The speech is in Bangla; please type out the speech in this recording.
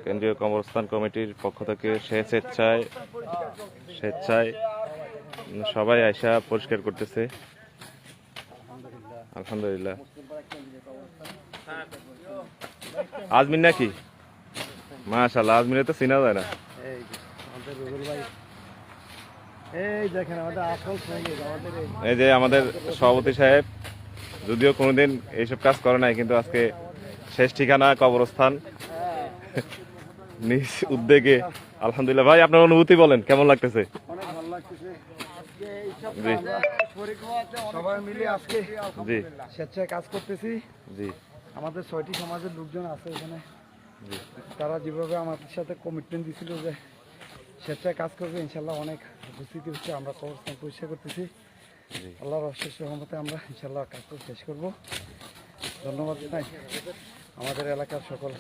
কেন্দ্রীয় কবরস্থান কমিটির পক্ষ থেকে স্বেচ্ছায় সবাই আইসা পরিষ্কার করতেছে। আলহামদুলিল্লাহ। আজমির নাকি? মাশাআল্লাহ, আজমিরে তো চিনা যায় না। এই যে আমাদের সভাপতি সাহেব, যদিও কোনোদিন এইসব কাজ করে নাই, কিন্তু আজকে শেষ ঠিকানা কবরস্থান নিজ উদ্যোগে। আলহামদুলিল্লাহ। ভাই, আপনার অনুভূতি বলেন, কেমন লাগতেছে? অনেক ভালো লাগতেছে। জি সবাই মিলে আজকে জি স্বেচ্ছায় কাজ করতেছি। জি আমাদের 6টি সমাজের লোকজন আছে এখানে। জি তারা যেভাবে আমাদের সাথে কমিটমেন্ট দিয়েছিল যে স্বেচ্ছায় কাজ করবে, ইনশাল্লাহ অনেক উপস্থিতি হচ্ছে। আমরা কবরস্থান পরিষ্কার করতেছি। আল্লাহর অশেষ রহমতে আমরা ইনশাল্লাহ কাজটা শেষ করব। ধন্যবাদ জানাই আমাদের এলাকার সকল